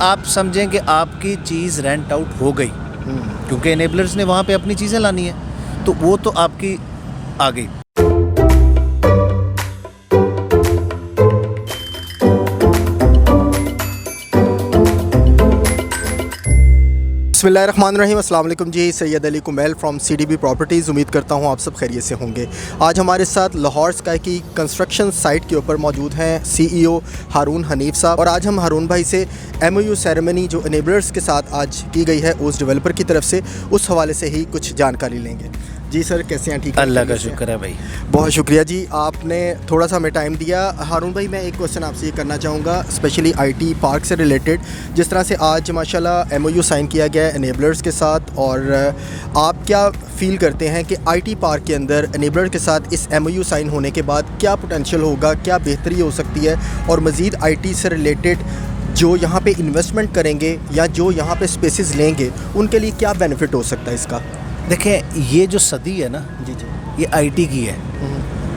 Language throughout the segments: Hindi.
आप समझें कि आपकी चीज़ रेंट आउट हो गई, क्योंकि इनेबलर्स ने वहाँ पे अपनी चीज़ें लानी है, तो वो तो आपकी आ गई। बिस्मिल्लाहिर्रहमानिर्रहीम, अस्सलाम वालेकुम जी। Syed Ali Kumail from CDB properties. उम्मीद करता हूँ आप सब खैरियत से होंगे। आज हमारे साथ लाहौर स्काई की कंस्ट्रक्शन साइट के ऊपर मौजूद हैं CEO हारून हनीफ साहब, और आज हम हारून भाई से MOU सेरेमनी जो इनेबलर्स के साथ आज की गई है उस डेवलपर की तरफ से, उस हवाले से ही कुछ जानकारी लेंगे। जी सर, कैसे हैं? ठीक है, अल्लाह का शुक्र है भाई। बहुत शुक्रिया जी, आपने थोड़ा सा हमें टाइम दिया। हारून भाई, मैं एक क्वेश्चन आपसे ये करना चाहूँगा, स्पेशली IT पार्क से रिलेटेड। जिस तरह से आज माशाल्लाह MOU साइन किया गया है इनेबलर्स के साथ, और आप क्या फ़ील करते हैं कि IT पार्क के अंदर इनेबलर के साथ इस MOU साइन होने के बाद क्या पोटेंशियल होगा, क्या बेहतरी हो सकती है, और मज़ीद IT से रिलेटेड जो यहाँ पे इन्वेस्टमेंट करेंगे या जो यहाँ पे स्पेसेस लेंगे उनके लिए क्या बेनिफिट हो सकता है इसका? देखें, ये जो सदी है ना जी जी, ये IT की है।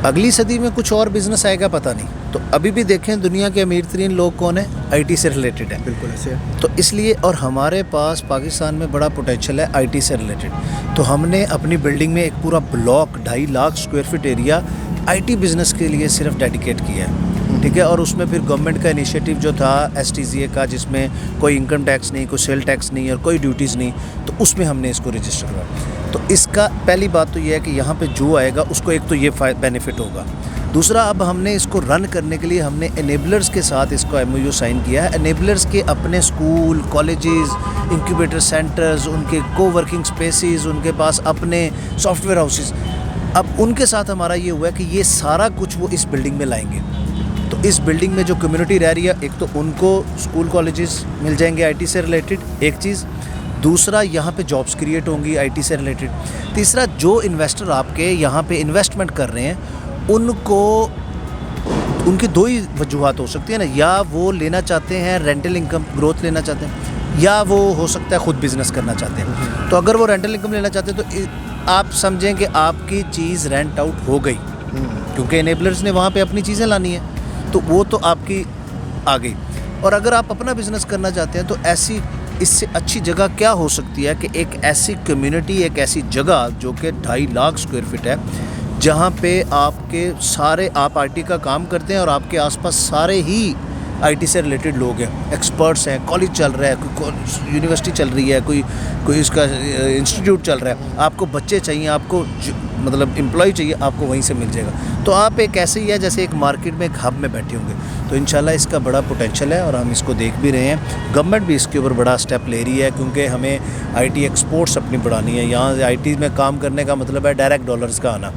अगली सदी में कुछ और बिज़नेस आएगा पता नहीं। तो अभी भी देखें, दुनिया के अमीर तरीन लोग कौन है? IT से रिलेटेड है। बिल्कुल ऐसे है। तो इसलिए, और हमारे पास पाकिस्तान में बड़ा पोटेंशियल है IT से रिलेटेड। तो हमने अपनी बिल्डिंग में एक पूरा block 2.5 lakh square feet area IT business के लिए सिर्फ डेडिकेट किया है, ठीक है। और उसमें फिर गवर्नमेंट का इनिशिएटिव जो था STZA का, जिसमें कोई इनकम टैक्स नहीं, कोई सेल टैक्स नहीं और कोई ड्यूटीज़ नहीं, तो उसमें हमने इसको रजिस्टर करा। तो इसका पहली बात तो ये है कि यहाँ पे जो आएगा उसको एक तो ये बेनिफिट होगा। दूसरा, अब हमने इसको रन करने के लिए हमने इनेबलर्स के साथ इसको MOU साइन किया है। इनेबलर्स के अपने स्कूल, कॉलेजेस, इंक्यूबेटर सेंटर्स, उनके कोवर्किंग स्पेसेस, उनके पास अपने सॉफ्टवेयर हाउसेस, अब उनके साथ हमारा ये हुआ है कि ये सारा कुछ वो इस बिल्डिंग में लाएंगे। तो इस बिल्डिंग में जो कम्युनिटी रह रही है, एक तो उनको स्कूल कॉलेजेस मिल जाएंगे IT से रिलेटेड, एक चीज़। दूसरा, यहाँ पे जॉब्स क्रिएट होंगी IT से रिलेटेड। तीसरा, जो इन्वेस्टर आपके यहाँ पे इन्वेस्टमेंट कर रहे हैं उनको, उनकी दो ही वजूहात हो सकती है ना, या वो लेना चाहते हैं रेंटल इनकम ग्रोथ लेना चाहते हैं, या वो हो सकता है ख़ुद बिज़नेस करना चाहते हैं। तो अगर वो रेंटल इनकम लेना चाहते हैं तो आप समझें कि आपकी चीज़ रेंट आउट हो गई, क्योंकि इनेबलर्स ने वहाँ पे अपनी चीज़ें लानी है, तो वो तो आपकी आ गई। और अगर आप अपना बिज़नेस करना चाहते हैं तो ऐसी, इससे अच्छी जगह क्या हो सकती है कि एक ऐसी कम्युनिटी, एक ऐसी जगह जो कि 2.5 लाख स्क्वायर फीट है, जहाँ पे आपके सारे, आप IT का काम करते हैं और आपके आसपास सारे ही IT से रिलेटेड लोग हैं, एक्सपर्ट्स हैं, कॉलेज चल रहा है, कोई यूनिवर्सिटी चल रही है, कोई इसका इंस्टीट्यूट चल रहा है, आपको बच्चे चाहिए, आपको मतलब एम्प्लॉय चाहिए, आपको वहीं से मिल जाएगा। तो आप एक ऐसे ही है जैसे एक मार्केट में, एक हब में बैठे होंगे। तो इंशाल्लाह इसका बड़ा पोटेंशियल है और हम इसको देख भी रहे हैं। गवर्नमेंट भी इसके ऊपर बड़ा स्टेप ले रही है, क्योंकि हमें IT एक्सपोर्ट्स अपनी बढ़ानी है। यहाँ IT में काम करने का मतलब है डायरेक्ट डॉलर्स का आना।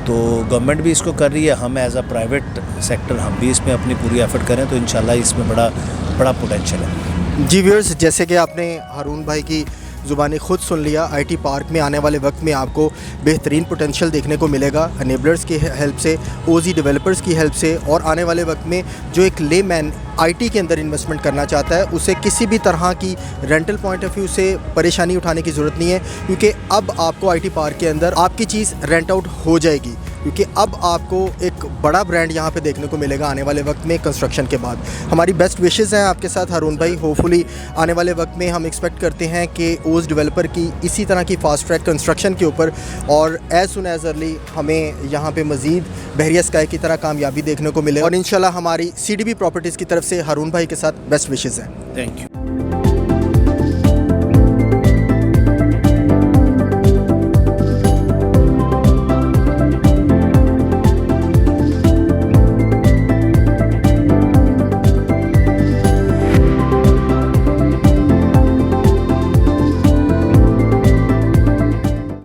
तो गवर्नमेंट भी इसको कर रही है, हम एज अ प्राइवेट सेक्टर हम भी इसमें अपनी पूरी एफर्ट करें, तो इंशाल्लाह इसमें बड़ा पोटेंशियल है। जी व्यूअर्स, जैसे कि आपने हारून भाई की ज़ुबानी ख़ुद सुन लिया, IT पार्क में आने वाले वक्त में आपको बेहतरीन पोटेंशियल देखने को मिलेगा इनेबलर्स की हेल्प से, OZ डेवलपर्स की हेल्प से, और आने वाले वक्त में जो एक लेमैन IT के अंदर इन्वेस्टमेंट करना चाहता है उसे किसी भी तरह की रेंटल पॉइंट ऑफ व्यू से परेशानी उठाने की ज़रूरत नहीं है, क्योंकि अब आपको IT पार्क के अंदर आपकी चीज़ रेंट आउट हो जाएगी, क्योंकि अब आपको एक बड़ा ब्रांड यहाँ पे देखने को मिलेगा आने वाले वक्त में कंस्ट्रक्शन के बाद। हमारी बेस्ट विशेज़ हैं आपके साथ हारून भाई। होपफुली आने वाले वक्त में हम एक्सपेक्ट करते हैं कि OZ डेवलपर की इसी तरह की फ़ास्ट ट्रैक कंस्ट्रक्शन के ऊपर, और एज़ सुन एज़ अर्ली हमें यहाँ पे मज़ीद बहरिया स्काई की तरह कामयाबी देखने को मिले, और इंशाल्लाह हमारी CDB प्रॉपर्टीज़ की तरफ से हारून भाई के साथ बेस्ट विशेज़ हैं। Thank you.